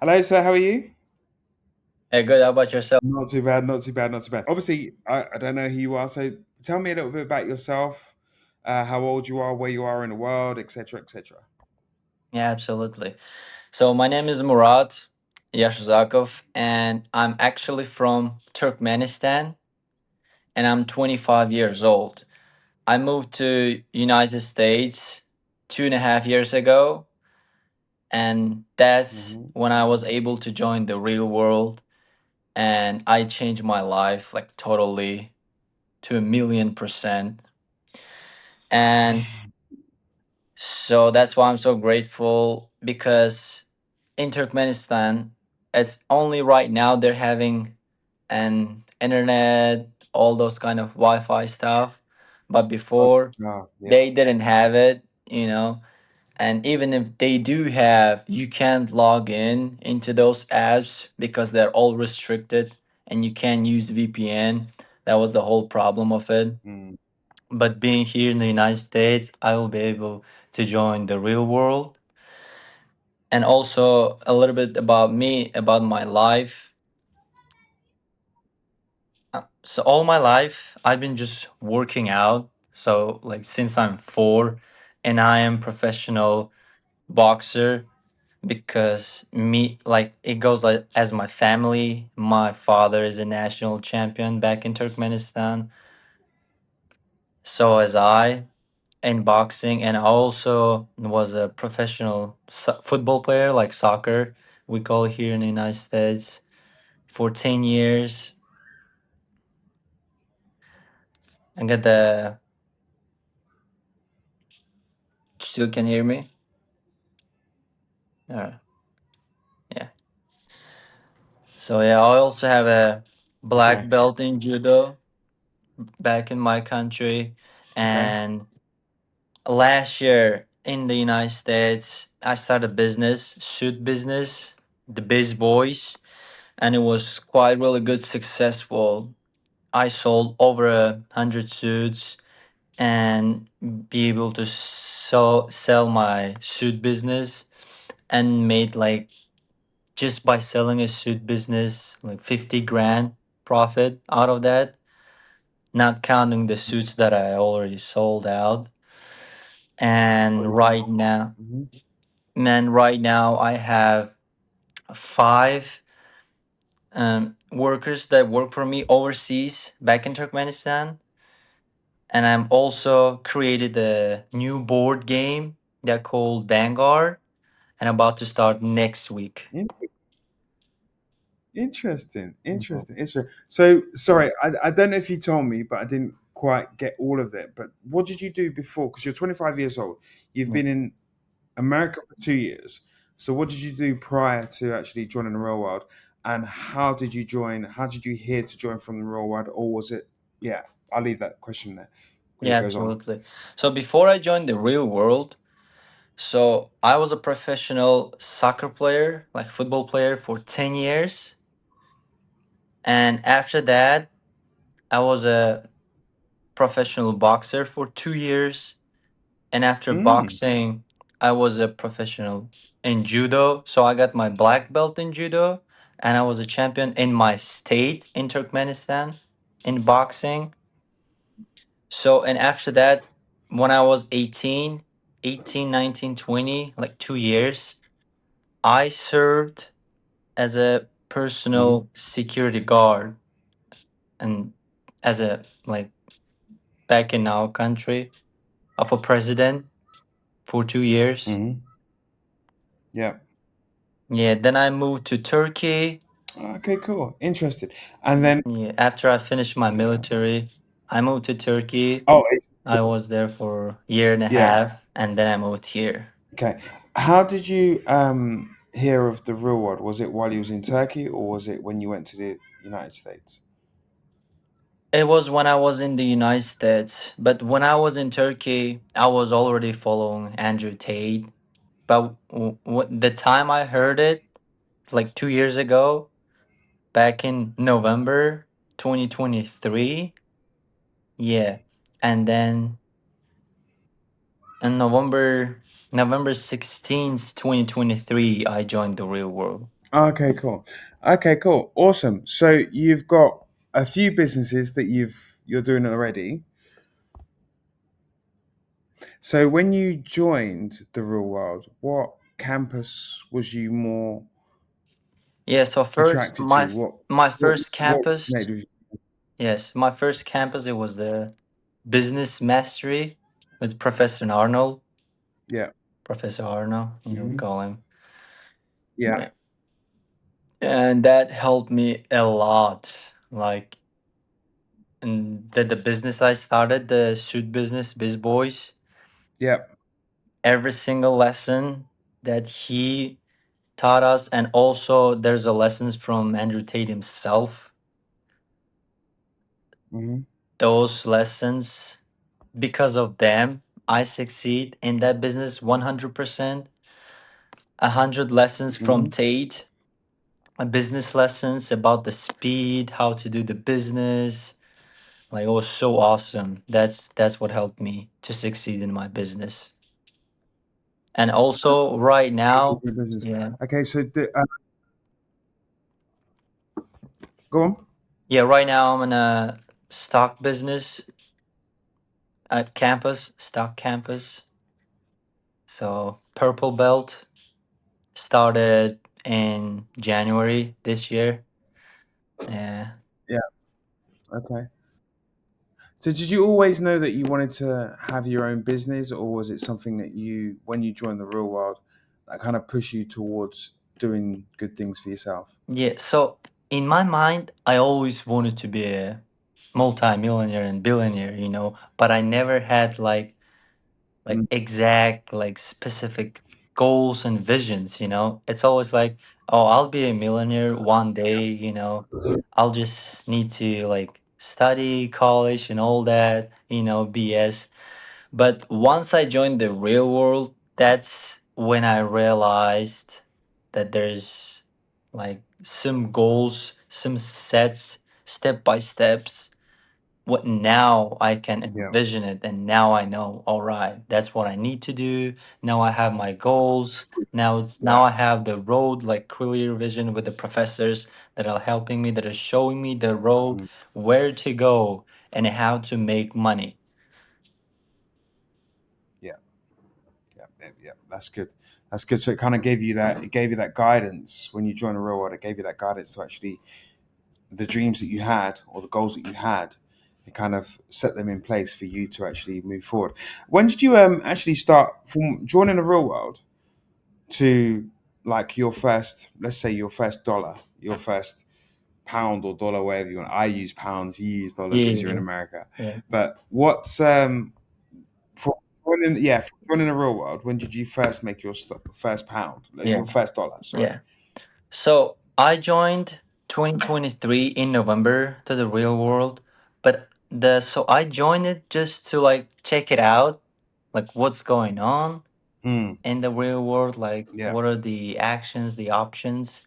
Hello, sir. How are you? Hey, good. How about yourself? Not too bad. Not too bad. Not too bad. Obviously, I don't know who you are. So tell me a little bit about yourself, how old you are, where you are in the world, etc., etc. Yeah, absolutely. So my name is Murad Yashzakov, and I'm actually from Turkmenistan, and I'm 25 years old. I moved to United States 2.5 years ago, and that's Hmm. when I was able to join the real world, and I changed my life like totally to 1,000,000%. And so that's why I'm so grateful because in Turkmenistan, it's only right now they're having an internet, all those kind of Wi-Fi stuff. But Oh, before yeah. they didn't have it. And even if they do have, you can't log in into those apps because they're all restricted and you can't use VPN. That was the whole problem of it. Mm. But being here in the United States, I will be able to join the real world. And also a little bit about me, about my life. So all my life, I've been just working out. So like since I'm 4, and I am professional boxer because me like it goes like as my family. My father is a national champion back in Turkmenistan. So as I in boxing, and I also was a professional football player, like soccer, we call it here in the United States, for 10 years. I got the still can hear me. Yeah. So yeah, I also have a Okay. black belt in judo back in my country, Okay. and last year in the United States, I started a business, suit business, the Biz Boys, and it was quite really good, successful. I sold over 100 suits and be able to sell my suit business and made like just by selling a suit business like 50 grand profit out of that, not counting the suits that I already sold out. Got And you. right now, Mhm. man, right now I have five workers that work for me overseas back in Turkmenistan. And I'm also created a new board game that called Vanguard and about to start next week. In- Interesting. Mhm. Interesting. Interesting. So, sorry, I don't know if you told me, but I didn't quite get all of it. But what did you do before? Because you're 25 years old. You've Yeah. been in America for 2 years. So what did you do prior to actually joining the real world? And how did you join? How did you hear to join from the real world? Or was it, yeah, I'll leave that question there because Yeah, it goes on. absolutely. So before I joined the real world, so I was a professional soccer player, like football player for 10 years. And after that, I was a professional boxer for 2 years. And after Mm, boxing, I was a professional in judo. So I got my black belt in judo, and I was a champion in my state in Turkmenistan in boxing. So, and after that, when I was 18, 18, 19, 20, like 2 years, I served as a mm, personal security guard and as a like back in our country of a president for 2 years. mm. Yeah. Yeah, then I moved to Turkey. Okay, cool. Interesting. And then, Yeah, after I finished my okay. military, I moved to Turkey. Oh, I was there for a year and a yeah. half, and then I moved here. Okay. How did you hear of the real world? Was it while you was in Turkey or was it when you went to the United States? It was when I was in the United States, but when I was in Turkey, I was already following Andrew Tate. But the time I heard it, like 2 years ago, back in November 2023, yeah, and then on November 16th, 2023, I joined the real world. Okay, cool. Okay, cool. Awesome. So you've got a few businesses that you're doing already. So when you joined the real world, what campus was you more Yeah, so first attracted to? my What first what campus, resonated with yes, my first campus it was the business mastery with you? Yeah. Professor Arnold, you would Hmm. call him. Yeah. Yeah. And that helped me a lot. Like, and the business I started, the suit business, Biz Boys, Yeah. every single lesson that he taught us, and also there's a lessons from Andrew Tate himself. Hmm. Those lessons, because of them, I succeed in that business 100%. 100 lessons from Hmm. Tate, business lessons about the speed, how to do the business. Like it was so awesome. That's what helped me to succeed in my business. And also right now, Business. yeah. Okay. So go on. Yeah, right now I'm in a stock business at campus, stock campus. So purple belt started in January this year. Yeah. Yeah. Okay. So did you always know that you wanted to have your own business, or was it something that when you joined the real world, that kind of push you towards doing good things for yourself? Yeah, so in my mind, I always wanted to be a multi-millionaire and billionaire, but I never had like Mm, exact like specific goals and visions. It's always like, oh, I'll be a millionaire one day. I'll just need to like study college and all that, BS. But once I joined the real world, that's when I realized that there's like some goals, some sets, step by steps. What now I can yeah, envision it, and now I know, all right, that's what I need to do. Now I have my goals. Now yeah, I have the road, like clear vision with the professors that are helping me, that are showing me the road, mm, where to go and how to make money. yeah, yeah, yeah, yeah. That's good. That's good. So it kind of gave you that. It gave you that guidance when you joined the real world. It gave you that guidance to actually the dreams that you had or the goals that you had. It kind of set them in place for you to actually move forward. When did you actually start from joining the real world to like your first, let's say your first dollar, your first pound or dollar, whatever you want. I use pounds, you use dollars because you're in Yeah, America. yeah, But what's for for joining the real world? When did you first make your first pound, yeah, your first dollar? Sorry. yeah. So I joined 2023 in November to the real world, but I joined it just to like check it out, like what's going on Hmm. in the real world, like Yeah. what are the actions, the options.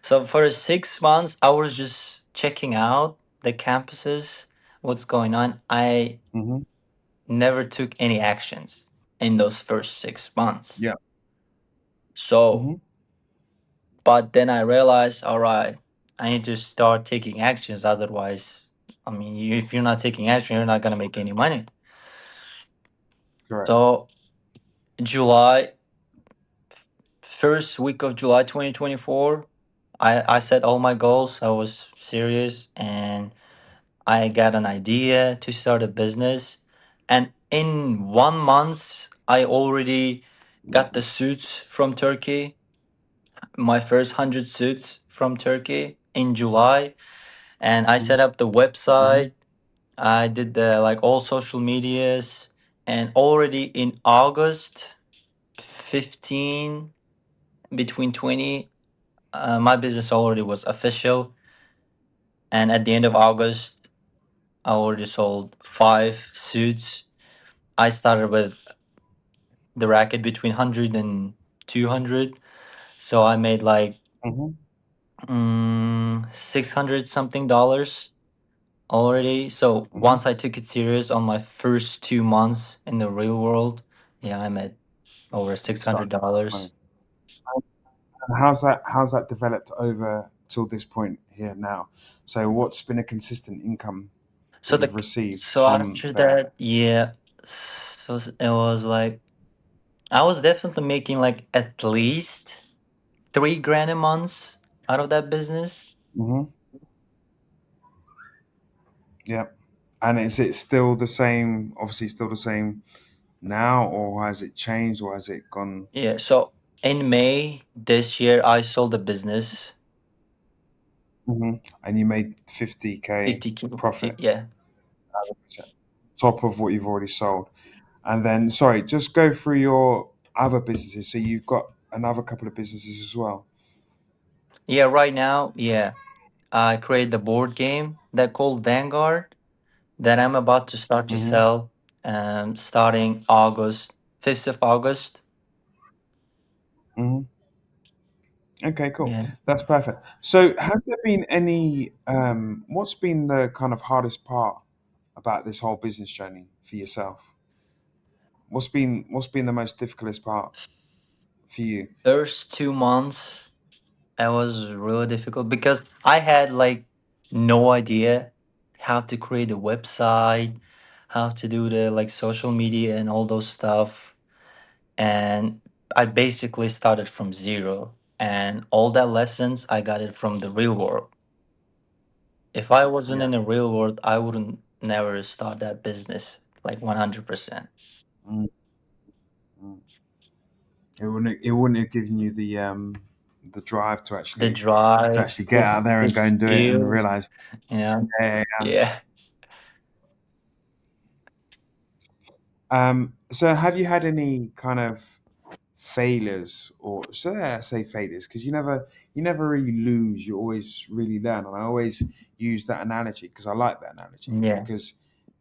So for 6 months, I was just checking out the campuses, what's going on. I Hmm. never took any actions in those first 6 months. Yeah. So Hmm. but then I realized, all right, I need to start taking actions. Otherwise, I mean, if you're not taking action, you're not gonna make any money. Correct. So July, first week of July 2024, I set all my goals. I was serious, and I got an idea to start a business. And in 1 month, I already got the suits from Turkey. My first 100 suits from Turkey in July, and I set up the Hmm. website. I did the like all social medias, and already in August 15, between 20, my business already was official. And at the end of August, I already sold 5 suits. I started with the racket between 100 and 200, so I made like Hmm. 600 something dollars already. So Hmm. once I took it serious on my first 2 months in the real world, yeah, I'm at over six Start hundred to make money. dollars. And how's that developed over till this point here now? So what's been a consistent income that So you've received so from after there? that, yeah, so it was like I was definitely making like at least 3 grand a month out of that business. Hmm. Yeah. And is it still the same? Obviously, still the same now, or has it changed, or has it gone? Yeah, so in May this year, I sold the business Hmm. And you made 50K 50K. profit, Yeah. top of what you've already sold. And then, sorry, just go through your other businesses. So you've got another couple of businesses as well. Yeah, right now, yeah, I created the board game that called Vanguard that I'm about to start to Hmm. sell starting August, 5th of August. Hmm. Okay, cool. Yeah. That's perfect. So, has there been any? What's been the kind of hardest part about this whole business journey for yourself? What's been the most difficult part for you? First 2 months, it was really difficult because I had like no idea how to create a website, how to do the like social media and all those stuff. And I basically started from zero. And all that lessons I got it from the real world. If I wasn't Yeah. in the real world, I wouldn't never start that business like 100%. Mm, mm. It wouldn't have given you the drive The to drive, actually get out there the and go and do it and skills, realize. you know. Yeah, yeah, Yeah. so have you had any kind of failures, or should I say failures, because you never really lose, you always really learn, and I always use that analogy because I like that analogy, Yeah. because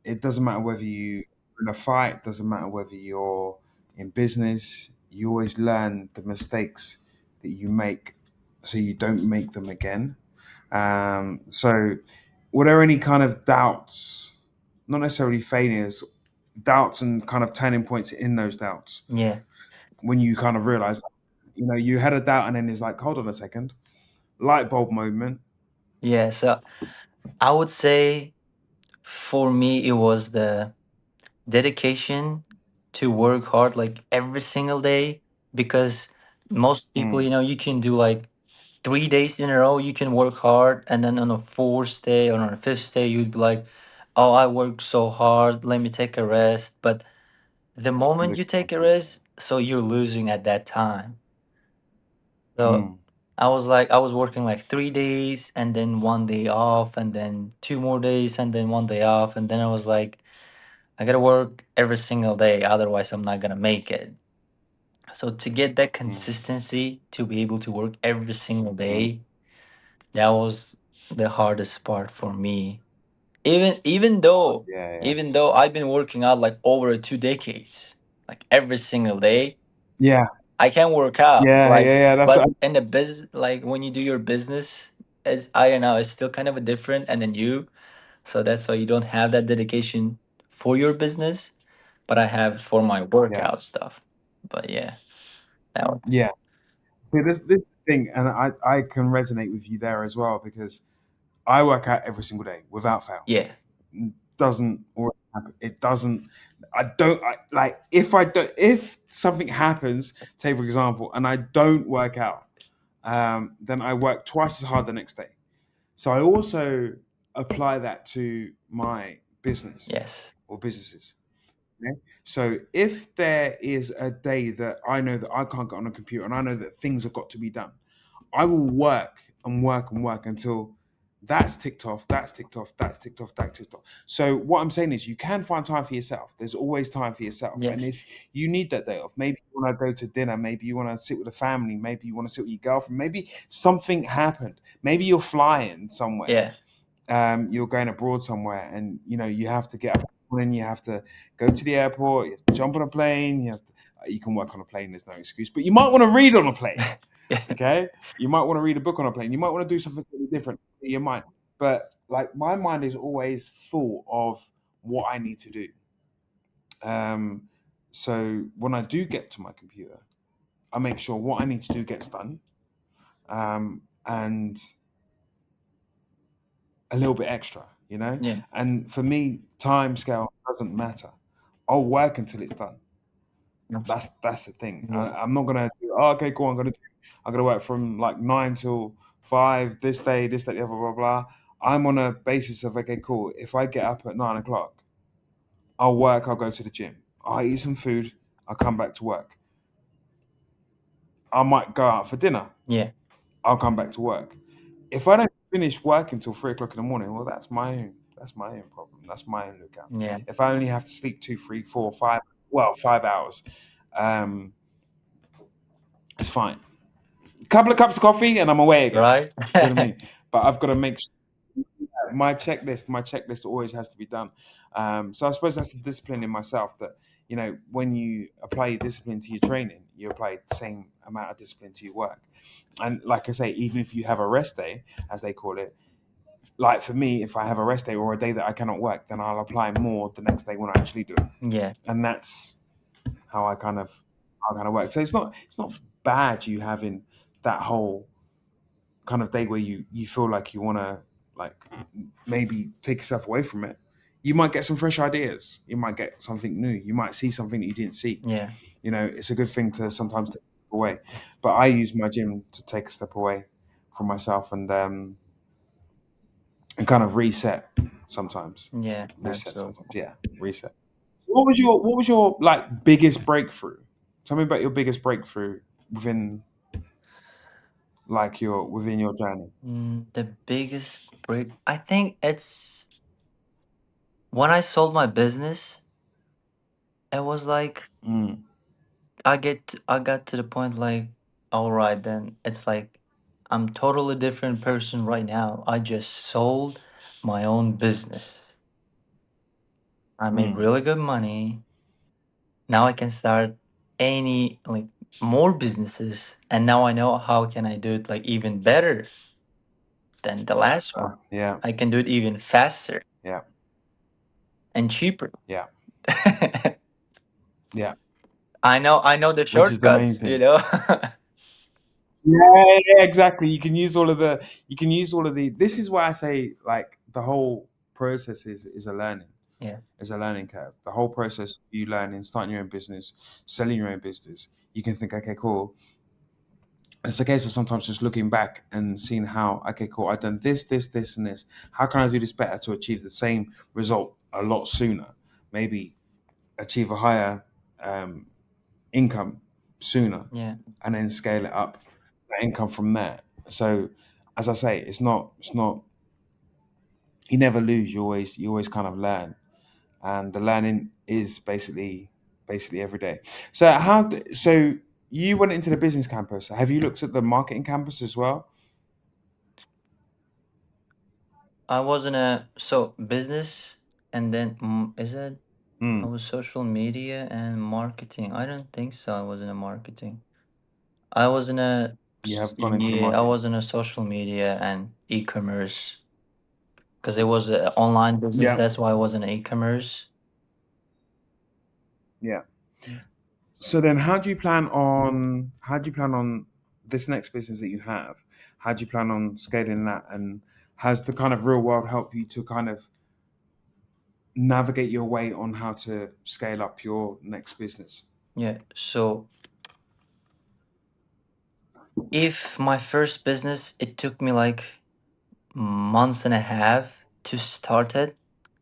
it doesn't matter whether you're in a fight, doesn't matter whether you're in business, you always learn the mistakes that you make so you don't make them again. So were there any kind of doubts, not necessarily failures, doubts and kind of turning points in those doubts Yeah. when you kind of realize, you had a doubt and then it's like, hold on a second, light bulb moment. Yeah. So I would say for me, it was the dedication to work hard like every single day because most people, Mm, you can do like 3 days in a row, you can work hard, and then on a fourth day or on a fifth day, you'd be like, oh, I worked so hard, let me take a rest. But the moment the- you take a rest, so you're losing at that time. So mm, I was working like 3 days and then one day off, and then 2 more days and then one day off. And then I was like, I gotta work every single day, otherwise I'm not gonna make it. So to get that mm, consistency to be able to work every single mm. day, that was the hardest part for me. Even though I've been working out like over 2 decades, like every single day, Yeah, I can work out. yeah, Like, yeah, yeah. That's but in the like when you do your business, it's I don't know, it's still kind of a different and then you. So that's why you don't have that dedication for your business, but I have for my yeah, workout stuff. But yeah, that was yeah. See, this thing, and I can resonate with you there as well, because I work out every single day without fail. yeah, Doesn't always happen. It doesn't. I don't like if I don't if something happens. Take for example, and I don't work out, then I work twice as hard the next day. So I also apply that to my business yes, or businesses. Okay? So if there is a day that I know that I can't get on a computer and I know that things have got to be done, I will work and work and work until that's ticked off, that's ticked off, that's ticked off, that's ticked off. So what I'm saying is you can find time for yourself. There's always time for yourself. And yes, if you need that day off, maybe you want to go to dinner, maybe you want to sit with a family, maybe you want to sit with your girlfriend, maybe something happened. Maybe you're flying somewhere, yeah, you're going abroad somewhere, and you have to get up and you have to go to the airport, you have to jump on a plane, you can work on a plane, there's no excuse, but you might want to read on a plane. yeah, Okay, you might want to read a book on a plane, you might want to do something totally different. You might, but like my mind is always full of what I need to do. So when I do get to my computer, I make sure what I need to do gets done, and a little bit extra, you know. Yeah. And for me, time scale doesn't matter. I'll work until it's done. That's- That's the thing. Yeah. I'm not gonna do. Oh, okay, cool. I'm gonna work from like 9 till 5 this day, this day, blah blah blah blah. I'm on a basis of okay, cool. If I get up at 9 o'clock, I'll work. I'll go to the gym. I'll eat some food. I'll come back to work. I might go out for dinner. Yeah. I'll come back to work. If I don't finish working till 3 o'clock in the morning, well, that's my own problem. That's my own lookout. Yeah. If I only have to sleep 2, 3, 4, 5, well, 5 hours, um, it's fine. A couple of cups of coffee and I'm away again. Right. Do you know what I mean? But I've got to make sure my checklist always has to be done. So I suppose that's the discipline in myself that when you apply your discipline to your training, you apply the same amount of discipline to your work. And like I say, even if you have a rest day, as they call it, like for me, if I have a rest day or a day that I cannot work, then I'll apply more the next day when I actually do it. Yeah. And that's how I kind of work. So it's not bad you having that whole kind of day where you feel like you want to like maybe take yourself away from it. You might get some fresh ideas. You might get something new. You might see something that you didn't see. Yeah. It's a good thing to sometimes take a step away. But I use my gym to take a step away from myself and kind of reset sometimes. Yeah. Reset sometimes. Absolutely. Yeah, reset. So what was your like biggest breakthrough? Tell me about your biggest breakthrough within within your journey. The biggest break, I think it's when I sold my business. It was like Mm, I got to the point like, all right, then it's like I'm totally different person right now. I just sold my own business. I made mm, really good money. Now I can start any like more businesses, and now I know how can I do it like even better than the last one. yeah, I can do it even faster yeah, and cheaper. yeah, I yeah. I know the Which is the main shortcuts, you thing. know. Yeah, yeah, exactly. You can use all of the. This is why I say like the whole process is a learning. Yeah. Is a learning curve. The whole process of you learning, starting your own business, selling your own business. You can think, okay, cool. It's a case of sometimes just looking back and seeing how, okay, cool, I've done this, this, this, and this. How can I do this better to achieve the same result a lot sooner? Maybe achieve a higher um, income sooner, Yeah. and then scale it up, that income from there. So, as I say, it's not. You never lose. You always kind of learn, and the learning is basically every day. So you went into the business campus. Have you looked at the marketing campus as well? I was in a so business and then is it I Mm. was social media and marketing. I don't think so. I was in a marketing. I was in a You have gone into the yeah, I marketing. was in a social media and e-commerce because it was an online business. Yeah, That's why I was in e-commerce. yeah. So then, how do you plan on this next business that you have? How do you plan on scaling that? And has the kind of real world help you to kind of navigate your way on how to scale up your next business? Yeah. So if my first business, it took me like months and a half to start it,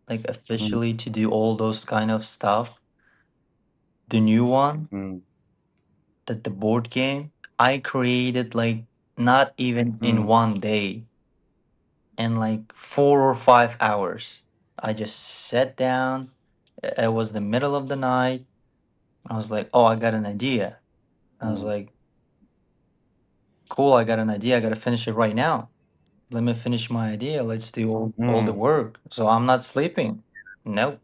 like Mm, officially to do all those kind of stuff. The new one, mm, that the board game, I created like not even in mm, one day, in like 4 or 5 hours. I just sat down. It was the middle of the night. I was like, oh, I got an idea. I was mm, like, cool, I got an idea. I got to finish it right now. Let me finish my idea. Let's do all the mm, work. So I'm not sleeping. No.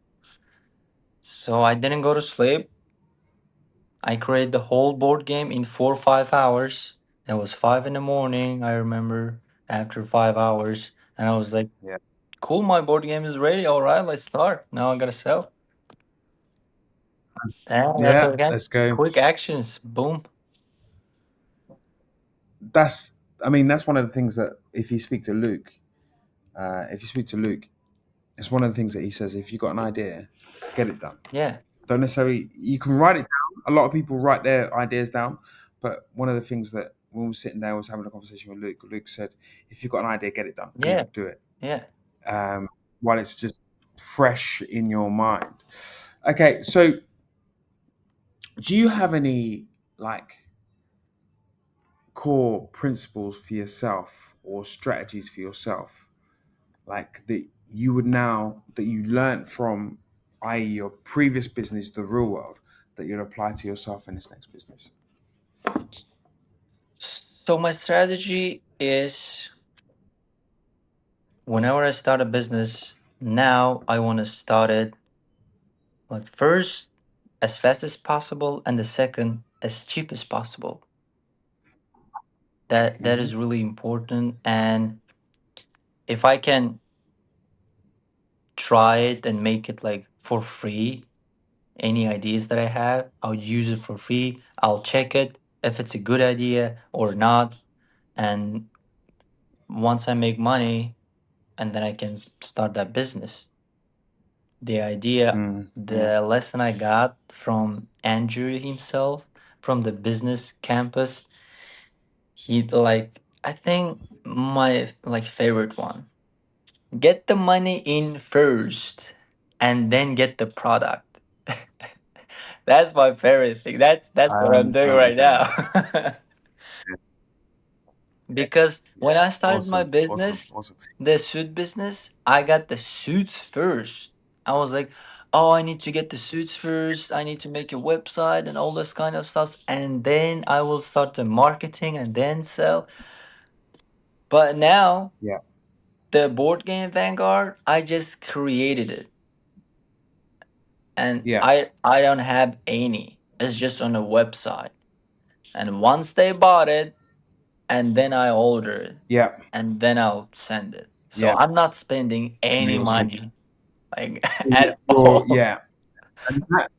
So I didn't go to sleep. I created the whole board game in 4 or 5 hours. It was 5 in the morning, I remember, after 5 hours. And I was like, yeah, cool, my board game is ready. All right, let's start. Now I gotta sell. And that's what yeah. again. Let's go. Quick actions. Boom. That's I mean, that's one of the things that if you speak to Luke, if you speak to Luke, it's one of the things that he says. If you've got an idea, get it done. Yeah, Don't necessarily. You can write it down. A lot of people write their ideas down, but one of the things that when we were sitting there, I was having a conversation with Luke. Luke said, "If you've got an idea, get it done. yeah, Do it yeah. um, while it's just fresh in your mind." Okay, so do you have any like core principles for yourself or strategies for yourself, like that you would now that you learned from, i.e., your previous business, the real world, that you'd apply to yourself in this next business? So my strategy is whenever I start a business, now I want to start it like first as fast as possible and the second as cheap as possible. That Hmm. is really important. And if I can try it and make it like for free, any ideas that I have, I'll use it for free. I'll check it if it's a good idea or not. And once I make money, and then I can start that business. The idea, Mm-hmm. the lesson I got from Andrew himself from the business campus, he like I think my like favorite one. Get the money in first and then get the product. That's my favorite thing. That's I what I'm doing understand what you're right saying. now. Yeah, Because when yeah. I started my Awesome, awesome, business, awesome. the suit business, I got the suits first. I was like, oh, I need to get the suits first. I need to make a website and all this kind of stuff. And then I will start the marketing and then sell. But now, Yeah, the board game Vanguard, I just created it. And yeah, I don't have any. It's just on a website. And once they bought it, and then I order it, yeah, and then I'll send it. So yeah. I'm not spending And any you'll send. money like at You're, all. yeah, and that,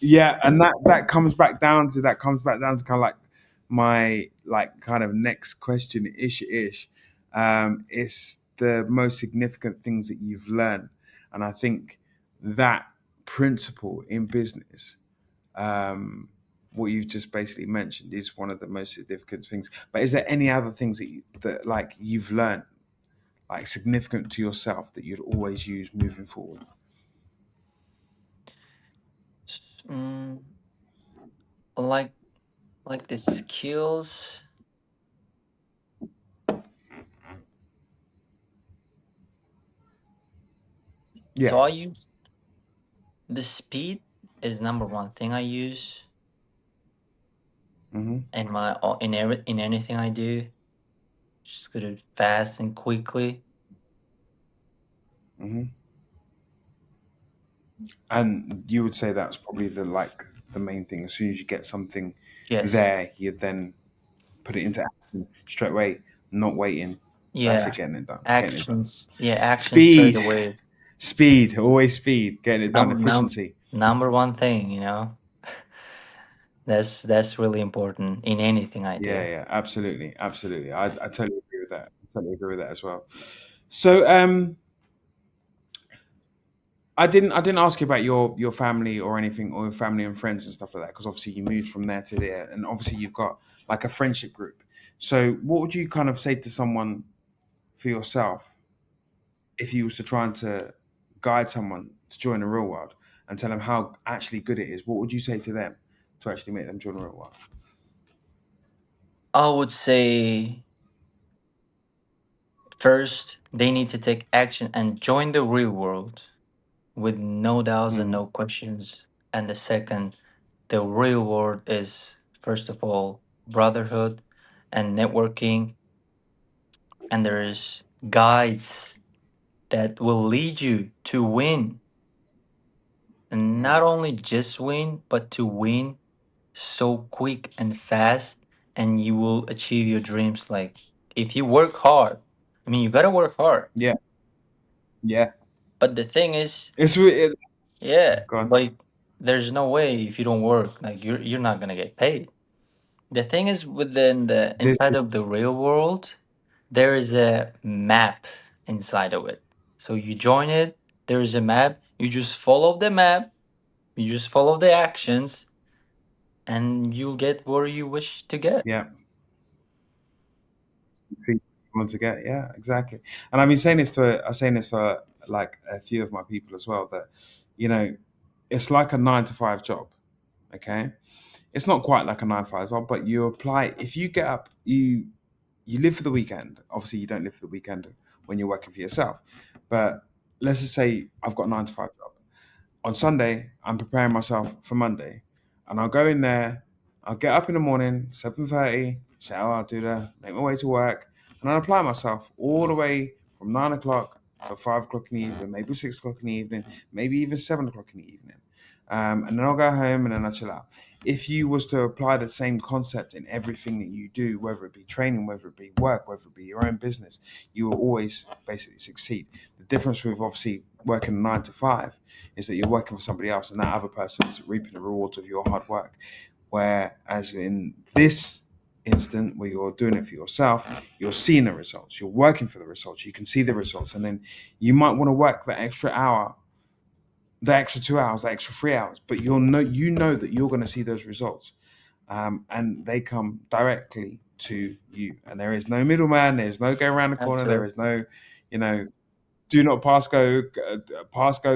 yeah, and that comes back down to kind of like my like kind of next question ish. It's the most significant things that you've learned, and I think that principle in business, um, what you've just basically mentioned, is one of the most significant things. But is there any other things that like you've learned, like significant to yourself, that you'd always use moving forward? Mm, like the skills. Yeah. So I use the speed is number one thing I use Hmm. in in anything I do. Just do it fast and quickly. Hmm. And you would say that's probably the main thing. As soon as you get something Yes. there, you then put it into action straight away, not waiting. That's Yeah. it, getting it done, getting it done. Actions. Yeah, actions straight Speed, away. speed, always speed, getting it done. Efficiency. Number one thing, That's really important in anything I Yeah, do. yeah, absolutely, absolutely. I totally agree with that. I totally agree with that as well. So, I didn't ask you about your family or anything, or your family and friends and stuff like that, because obviously you moved from there to there, and obviously you've got like a friendship group. So what would you kind of say to someone for yourself if you was to try and to guide someone to join the real world and tell them how actually good it is? What would you say to them to actually make them join the real world? I would say first they need to take action and join the real world with no doubts and Mm, no questions. And the second, the real world is first of all brotherhood and networking, and there's guides that will lead you to win, and not only just win but to win so quick and fast, and you will achieve your dreams like if you work hard. I mean, you got to work hard, yeah, yeah. but the thing is, It, yeah, go on. but there's no way if you don't work like you're not going to get paid. The thing is, within the This inside is of the real world, there is a map inside of it. So you join it, there is a map, you just follow the map, you just follow the actions, and you'll get where you wish to get. yeah. Think you want to get. Yeah, exactly. And I've been saying this to I'm saying this to like a few of my people as well that you know it's like a 9 to 5 job. Okay, it's not quite like a 9 to 5 job, but you apply if you get up you live for the weekend. Obviously, you don't live for the weekend when you're working for yourself. But let's just say I've got a 9 to 5 job. On Sunday, I'm preparing myself for Monday, and I'll go in there. I'll get up in the morning, 7:30, shower, I'll do that, make my way to work, and I'll apply myself all the way from 9 o'clock to 5 o'clock in the evening, maybe 6 o'clock in the evening, maybe even 7 o'clock in the evening, and then I'll go home and then I'll chill out. If you was to apply the same concept in everything that you do, whether it be training, whether it be work, whether it be your own business, you will always basically succeed. The difference with obviously working 9 to 5 is that you're working for somebody else and that other person is reaping the rewards of your hard work. Whereas in this instant where you're doing it for yourself, you're seeing the results, you're working for the results, you can see the results, and then you might want to work that extra hour, the extra 2 hours, the extra 3 hours, but you know that you're going to see those results, and they come directly to you, and there is no middleman, there's no go around the corner, there Absolutely. is no, you know, do not pass go,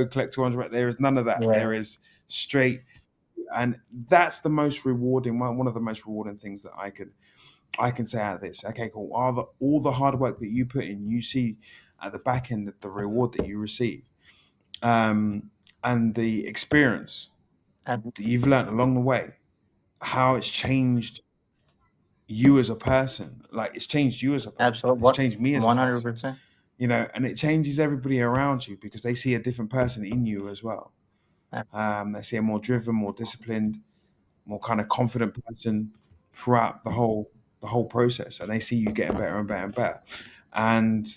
collect 200. There is none of that. Yeah, There is straight, and that's the most rewarding one of the most rewarding things that I can say out of this. Okay, cool. All the hard work that you put in, you see at the back end the reward that you receive, and the experience ab- that you've learned along the way, how it's changed you as a person. Like it's changed you as a person. absolutely. It's What? changed me as a person. 100%. And it changes everybody around you because they see a different person in you as well. They see a more driven, more disciplined, more kind of confident person throughout the whole process, and they see you getting better and better and better. And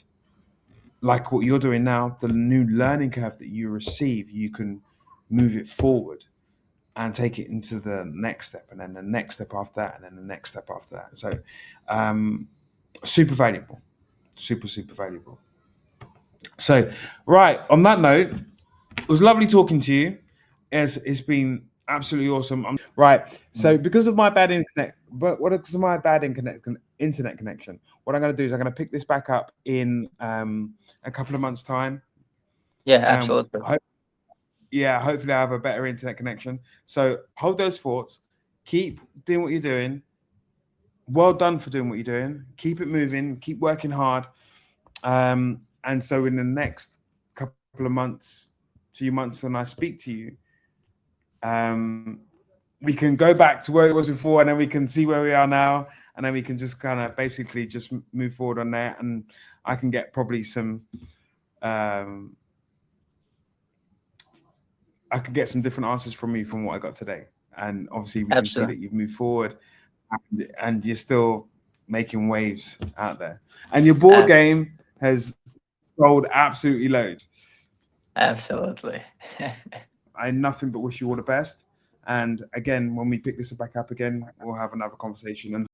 like what you're doing now, the new learning curve that you receive, you can move it forward and take it into the next step, and then the next step after that, and then the next step after that. So, um, super valuable, super valuable. So, right on that note, it was lovely talking to you. It's been absolutely awesome. Right. So because of my bad internet, but what because of my bad internet connection, what I'm going to do is I'm going to pick this back up in a couple of months' time. Yeah, Um, absolutely. ho- yeah, hopefully I have a better internet connection. So hold those thoughts. Keep doing what you're doing. Well done for doing what you're doing. Keep it moving. Keep working hard. And so in the next couple of months, few months, when I speak to you, um, we can go back to where it was before, and then we can see where we are now, and then we can just kind of basically just move forward on that, and I can get probably um, some different answers from you from what I got today, and obviously we can see Absolutely. that you've moved forward, and you're still making waves out there, and your board Ab- game has sold absolutely loads. Absolutely. I nothing but wish you all the best. And again, when we pick this back up again, we'll have another conversation and